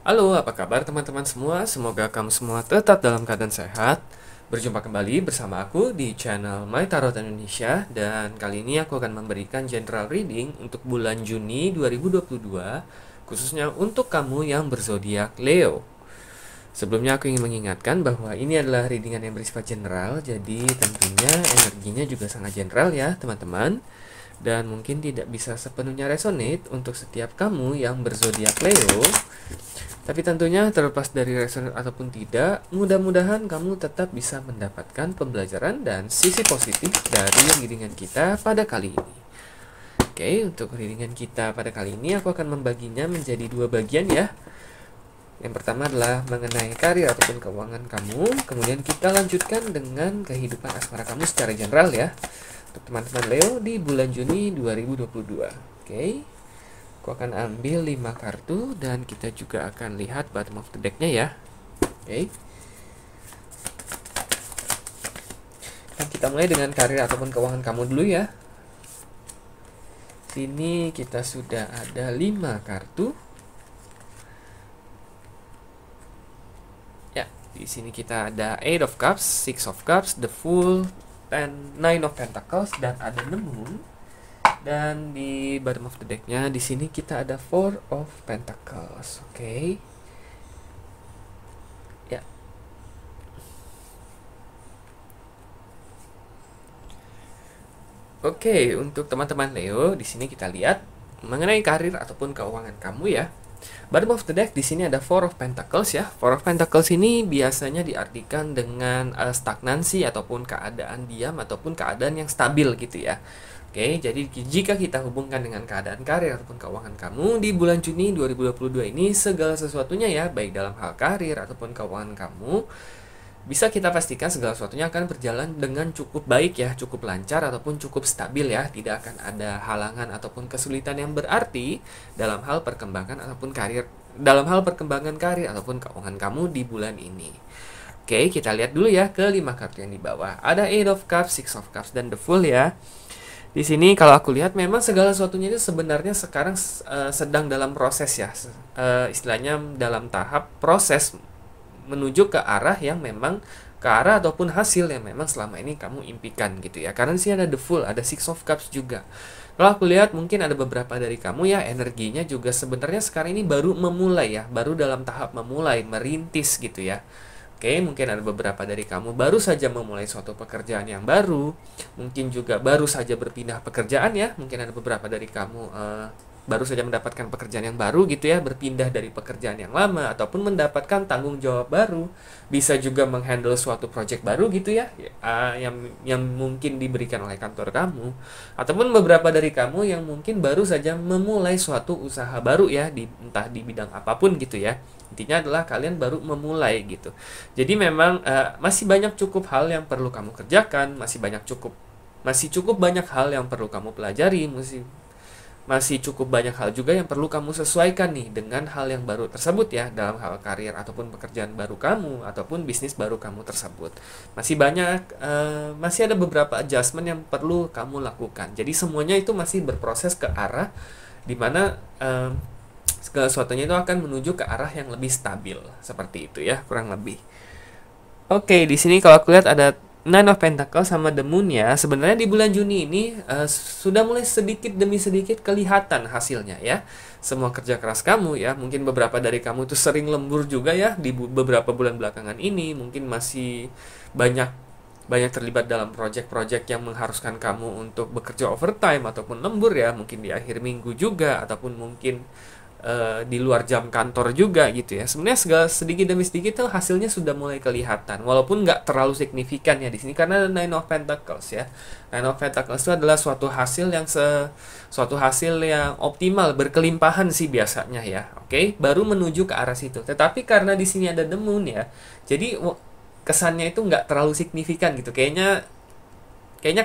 Halo, apa kabar teman-teman semua? Semoga kamu semua tetap dalam keadaan sehat. Berjumpa kembali bersama aku di channel My Tarot Indonesia, dan kali ini aku akan memberikan general reading untuk bulan Juni 2022, khususnya untuk kamu yang berzodiak Leo. Sebelumnya aku ingin mengingatkan bahwa ini adalah readingan yang bersifat general, jadi tentunya energinya juga sangat general ya teman-teman, dan mungkin tidak bisa sepenuhnya resonate untuk setiap kamu yang berzodiak Leo. Tapi tentunya terlepas dari resonate ataupun tidak, mudah-mudahan kamu tetap bisa mendapatkan pembelajaran dan sisi positif dari readingan kita pada kali ini. Oke, untuk readingan kita pada kali ini aku akan membaginya menjadi dua bagian ya. Yang pertama adalah mengenai karir ataupun keuangan kamu. Kemudian kita lanjutkan dengan kehidupan asmara kamu secara general ya, untuk teman-teman Leo di bulan Juni 2022. Oke, aku akan ambil 5 kartu dan kita juga akan lihat bottom of the deck-nya ya. Oke. Dan kita mulai dengan karir ataupun keuangan kamu dulu ya. Sini kita sudah ada 5 kartu. Ya, di sini kita ada 8 of Cups, 6 of Cups, the Fool, and 9 of Pentacles, dan ada the Moon. Dan di bottom of the deck-nya di sini kita ada 4 of Pentacles. Oke. Ya. Oke, untuk teman-teman Leo, di sini kita lihat mengenai karir ataupun keuangan kamu ya. Bottom of the deck di sini ada 4 of Pentacles ya. 4 of Pentacles ini biasanya diartikan dengan stagnansi ataupun keadaan diam ataupun keadaan yang stabil gitu ya. Oke, jadi jika kita hubungkan dengan keadaan karir ataupun keuangan kamu di bulan Juni 2022 ini, segala sesuatunya ya, baik dalam hal karir ataupun keuangan kamu, bisa kita pastikan segala sesuatunya akan berjalan dengan cukup baik ya, cukup lancar ataupun cukup stabil ya. Tidak akan ada halangan ataupun kesulitan yang berarti dalam hal perkembangan ataupun karir, ataupun keuangan kamu di bulan ini. Oke, kita lihat dulu ya ke 5 kartu yang di bawah. Ada 8 of Cups, 6 of Cups, dan the Fool ya. Di sini kalau aku lihat memang segala sesuatunya itu sebenarnya sekarang sedang dalam proses ya. Istilahnya dalam tahap proses menuju ke arah yang memang ke arah ataupun hasil yang memang selama ini kamu impikan gitu ya. Karena di sini ada the Fool, ada 6 of Cups juga. Kalau aku lihat mungkin ada beberapa dari kamu ya, energinya juga sebenarnya sekarang ini baru memulai ya, baru dalam tahap memulai, merintis gitu ya. Oke, mungkin ada beberapa dari kamu baru saja memulai suatu pekerjaan yang baru, mungkin juga baru saja berpindah pekerjaan ya, mungkin ada beberapa dari kamu baru saja mendapatkan pekerjaan yang baru gitu ya, berpindah dari pekerjaan yang lama ataupun mendapatkan tanggung jawab baru, bisa juga menghandle suatu project baru gitu ya, yang mungkin diberikan oleh kantor kamu, ataupun beberapa dari kamu yang mungkin baru saja memulai suatu usaha baru ya, entah di bidang apapun gitu ya. Intinya adalah kalian baru memulai gitu. Jadi memang masih banyak cukup hal yang perlu kamu kerjakan, masih cukup banyak hal yang perlu kamu pelajari, masih cukup banyak hal juga yang perlu kamu sesuaikan nih dengan hal yang baru tersebut ya, dalam hal karir ataupun pekerjaan baru kamu ataupun bisnis baru kamu tersebut. Masih ada beberapa adjustment yang perlu kamu lakukan. Jadi semuanya itu masih berproses ke arah dimana segala sesuatunya itu akan menuju ke arah yang lebih stabil, seperti itu ya kurang lebih. Oke, di sini kalau aku lihat ada Nine of Pentacles sama The Moon ya. Sebenarnya di bulan Juni ini sudah mulai sedikit demi sedikit kelihatan hasilnya ya. Semua kerja keras kamu ya. Mungkin beberapa dari kamu itu sering lembur juga ya di beberapa bulan belakangan ini. Mungkin masih banyak terlibat dalam project-project yang mengharuskan kamu untuk bekerja overtime ataupun lembur ya. Mungkin di akhir minggu juga ataupun mungkin di luar jam kantor juga gitu ya. Sebenarnya segala sedikit demi sedikit tuh hasilnya sudah mulai kelihatan, walaupun nggak terlalu signifikan ya di sini karena Nine of Pentacles ya. Nine of Pentacles itu adalah suatu hasil yang optimal, berkelimpahan sih biasanya ya. Oke, baru menuju ke arah situ. Tetapi karena di sini ada The Moon ya, jadi kesannya itu nggak terlalu signifikan gitu. Kayaknya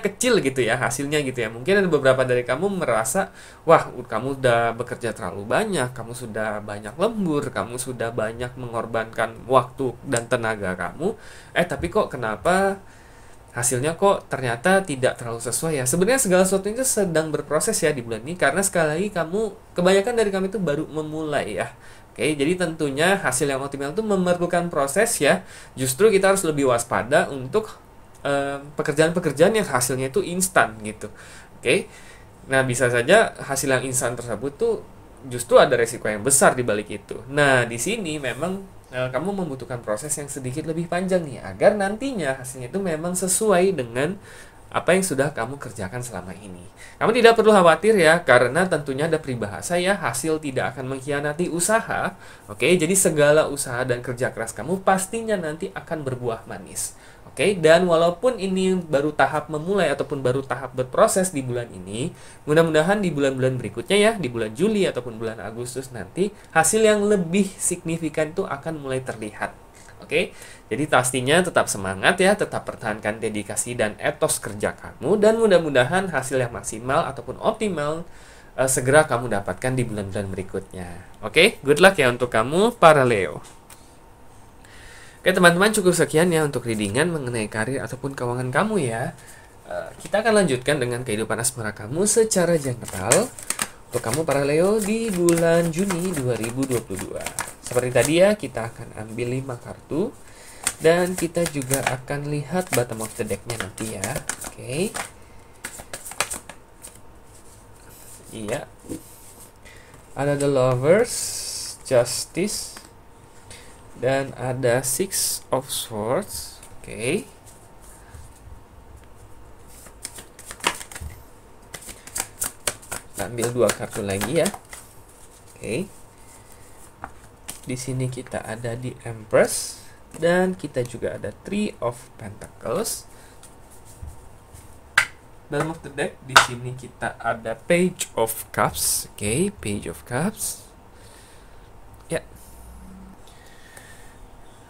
kecil gitu ya hasilnya gitu ya. Mungkin ada beberapa dari kamu merasa, wah kamu sudah bekerja terlalu banyak, kamu sudah banyak lembur, kamu sudah banyak mengorbankan waktu dan tenaga kamu, tapi kok kenapa hasilnya kok ternyata tidak terlalu sesuai ya. Sebenarnya segala sesuatu itu sedang berproses ya di bulan ini, karena sekali lagi kebanyakan dari kamu itu baru memulai ya. Oke, jadi tentunya hasil yang optimal itu memerlukan proses ya. Justru kita harus lebih waspada untuk pekerjaan-pekerjaan yang hasilnya itu instan gitu. Oke. Nah, bisa saja hasil yang instan tersebut tuh justru ada resiko yang besar di balik itu. Nah, di sini memang kamu membutuhkan proses yang sedikit lebih panjang nih agar nantinya hasilnya itu memang sesuai dengan apa yang sudah kamu kerjakan selama ini. Kamu tidak perlu khawatir ya, karena tentunya ada peribahasa ya, hasil tidak akan mengkhianati usaha. Oke, jadi segala usaha dan kerja keras kamu pastinya nanti akan berbuah manis. Oke, dan walaupun ini baru tahap memulai ataupun baru tahap berproses di bulan ini, mudah-mudahan di bulan-bulan berikutnya ya, di bulan Juli ataupun bulan Agustus nanti, hasil yang lebih signifikan itu akan mulai terlihat. Oke, jadi pastinya tetap semangat ya, tetap pertahankan dedikasi dan etos kerja kamu, dan mudah-mudahan hasil yang maksimal ataupun optimal segera kamu dapatkan di bulan-bulan berikutnya. Oke, good luck ya untuk kamu para Leo. Oke teman-teman, cukup sekian ya untuk readingan mengenai karir ataupun keuangan kamu ya. Kita akan lanjutkan dengan kehidupan asmara kamu secara general untuk kamu para Leo di bulan Juni 2022. Seperti tadi ya, kita akan ambil 5 kartu dan kita juga akan lihat bottom of the deck-nya nanti ya. Oke. Iya. Ada The Lovers, Justice, dan ada Six of Swords. Oke. Kita ambil 2 kartu lagi ya. Oke. Di sini kita ada di Empress dan kita juga ada Three of Pentacles. Dalam of the deck di sini kita ada Page of Cups. Oke, Page of Cups. Ya.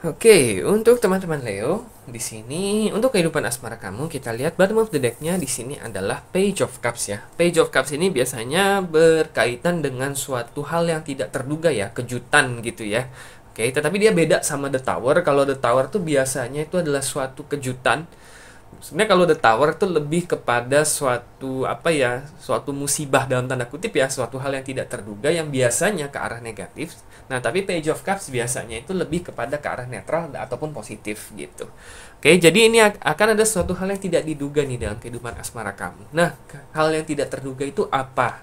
Oke, untuk teman-teman Leo, di sini untuk kehidupan asmara kamu kita lihat bottom of the deck-nya di sini adalah Page of Cups ya. Page of Cups ini biasanya berkaitan dengan suatu hal yang tidak terduga ya, kejutan gitu ya. Oke, tetapi dia beda sama The Tower. Kalau The Tower tuh biasanya itu adalah suatu kejutan. Sebenarnya kalau The Tower itu lebih kepada suatu suatu musibah dalam tanda kutip ya, suatu hal yang tidak terduga yang biasanya ke arah negatif. Nah, tapi Page of Cups biasanya itu lebih kepada ke arah netral ataupun positif gitu. Oke, jadi ini akan ada suatu hal yang tidak diduga nih dalam kehidupan asmara kamu. Nah, hal yang tidak terduga itu apa?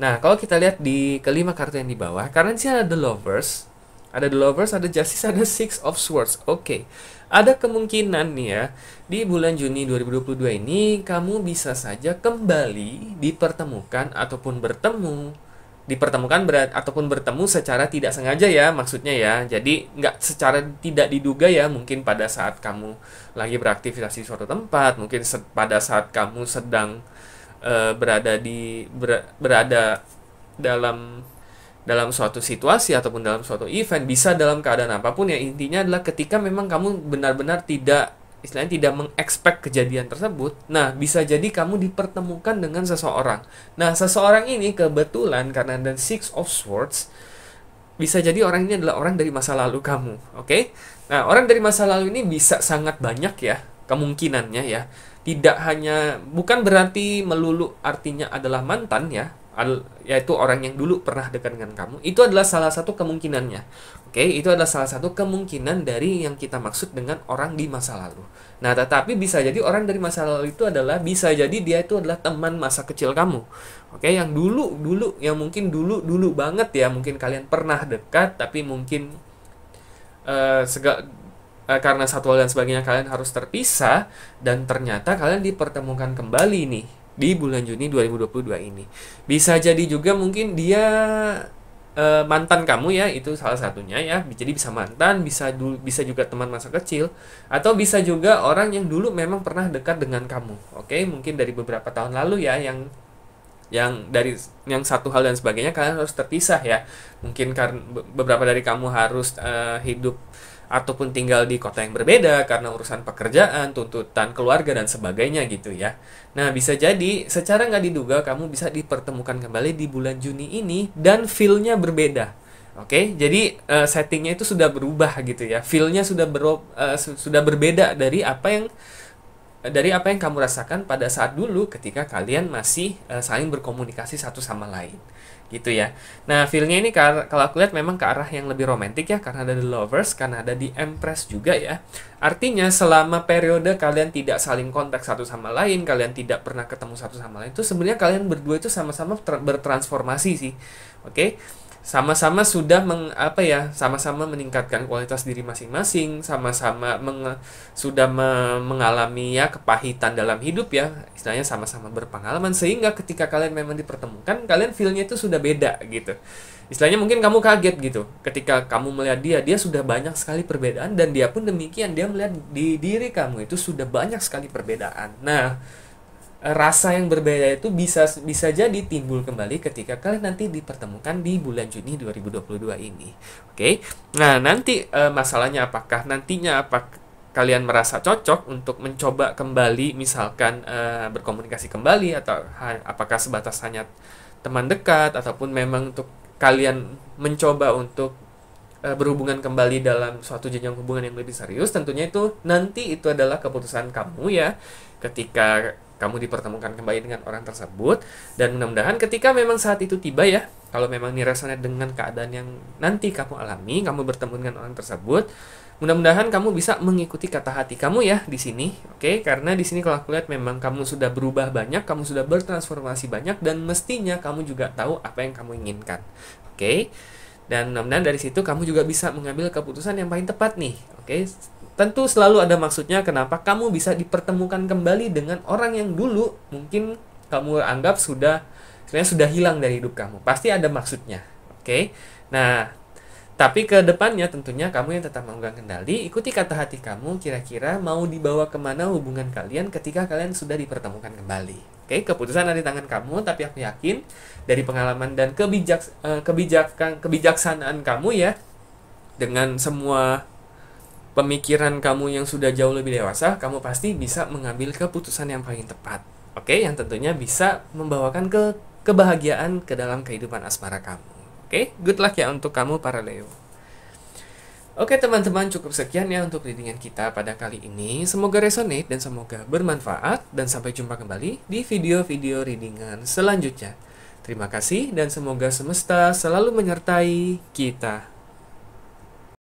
Nah, kalau kita lihat di kelima kartu yang di bawah, karena di sini ada The Lovers, ada Justice, ada Six of Swords. Oke. Ada kemungkinan nih ya, di bulan Juni 2022 ini kamu bisa saja kembali dipertemukan ataupun bertemu. Ataupun bertemu secara tidak sengaja ya, maksudnya ya. Jadi nggak secara tidak diduga ya, mungkin pada saat kamu lagi beraktivitas di suatu tempat, mungkin pada saat kamu sedang berada dalam suatu situasi ataupun dalam suatu event, bisa dalam keadaan apapun ya, intinya adalah ketika memang kamu benar-benar tidak mengekspek kejadian tersebut. Nah, bisa jadi kamu dipertemukan dengan seseorang. Nah, seseorang ini kebetulan karena ada Six of Swords, bisa jadi orang ini adalah orang dari masa lalu kamu. Oke? Nah, orang dari masa lalu ini bisa sangat banyak ya kemungkinannya ya. Bukan berarti melulu artinya adalah mantan ya, yaitu orang yang dulu pernah dekat dengan kamu. Itu adalah salah satu kemungkinannya. Oke, itu adalah salah satu kemungkinan dari yang kita maksud dengan orang di masa lalu. Nah, tetapi bisa jadi orang dari masa lalu itu bisa jadi dia itu adalah teman masa kecil kamu. Oke, yang dulu yang mungkin dulu banget ya, mungkin kalian pernah dekat tapi mungkin karena satu hal dan sebagainya kalian harus terpisah, dan ternyata kalian dipertemukan kembali nih di bulan Juni 2022 ini. Bisa jadi juga mungkin dia mantan kamu ya, itu salah satunya ya. Jadi bisa mantan, bisa juga teman masa kecil, atau bisa juga orang yang dulu memang pernah dekat dengan kamu. Oke, mungkin dari beberapa tahun lalu ya, yang satu hal dan sebagainya kalian harus terpisah ya. Mungkin karena beberapa dari kamu harus hidup ataupun tinggal di kota yang berbeda karena urusan pekerjaan, tuntutan keluarga, dan sebagainya gitu ya. Nah, bisa jadi secara nggak diduga kamu bisa dipertemukan kembali di bulan Juni ini dan feel-nya berbeda. Oke, jadi settingnya itu sudah berubah gitu ya. Feel-nya sudah berbeda dari apa yang dari apa yang kamu rasakan pada saat dulu ketika kalian masih saling berkomunikasi satu sama lain, gitu ya. Nah, feel-nya ini kalau aku lihat memang ke arah yang lebih romantis ya, karena ada The Lovers, karena ada di Empress juga ya. Artinya selama periode kalian tidak saling kontak satu sama lain, kalian tidak pernah ketemu satu sama lain, itu sebenarnya kalian berdua itu sama-sama bertransformasi sih. Oke? Sama-sama sudah sama-sama meningkatkan kualitas diri masing-masing, sama-sama sudah mengalami ya kepahitan dalam hidup ya, istilahnya sama-sama berpengalaman, sehingga ketika kalian memang dipertemukan, kalian feel-nya itu sudah beda gitu. Istilahnya mungkin kamu kaget gitu ketika kamu melihat dia sudah banyak sekali perbedaan, dan dia pun demikian, dia melihat di diri kamu itu sudah banyak sekali perbedaan. Nah, rasa yang berbeda itu bisa jadi timbul kembali ketika kalian nanti dipertemukan di bulan Juni 2022 ini. Oke. Nah, nanti masalahnya apakah nantinya kalian merasa cocok untuk mencoba kembali misalkan berkomunikasi kembali, atau apakah sebatas hanya teman dekat, ataupun memang untuk kalian mencoba untuk berhubungan kembali dalam suatu jenjang hubungan yang lebih serius. Tentunya itu nanti itu adalah keputusan kamu ya, ketika kamu dipertemukan kembali dengan orang tersebut. Dan mudah-mudahan ketika memang saat itu tiba ya, kalau memang ini resonate dengan keadaan yang nanti kamu alami, kamu bertemu dengan orang tersebut, mudah-mudahan kamu bisa mengikuti kata hati kamu ya di sini. Oke, karena di sini kalau aku lihat memang kamu sudah berubah banyak, kamu sudah bertransformasi banyak, dan mestinya kamu juga tahu apa yang kamu inginkan. Oke. Dan mudah-mudahan dari situ kamu juga bisa mengambil keputusan yang paling tepat nih. Oke. Tentu selalu ada maksudnya kenapa kamu bisa dipertemukan kembali dengan orang yang dulu mungkin kamu anggap sebenarnya sudah hilang dari hidup kamu. Pasti ada maksudnya. Oke. Nah, tapi ke depannya tentunya kamu yang tetap memegang kendali, ikuti kata hati kamu, kira-kira mau dibawa kemana hubungan kalian ketika kalian sudah dipertemukan kembali. Oke, keputusan ada di tangan kamu, tapi aku yakin dari pengalaman dan kebijaksanaan kamu ya, dengan semua pemikiran kamu yang sudah jauh lebih dewasa, kamu pasti bisa mengambil keputusan yang paling tepat. Oke, yang tentunya bisa membawakan kebahagiaan ke dalam kehidupan asmara kamu. Oke, good luck ya untuk kamu para Leo. Oke teman-teman, cukup sekian ya untuk readingan kita pada kali ini. Semoga resonate dan semoga bermanfaat, dan sampai jumpa kembali di video-video readingan selanjutnya. Terima kasih dan semoga semesta selalu menyertai kita.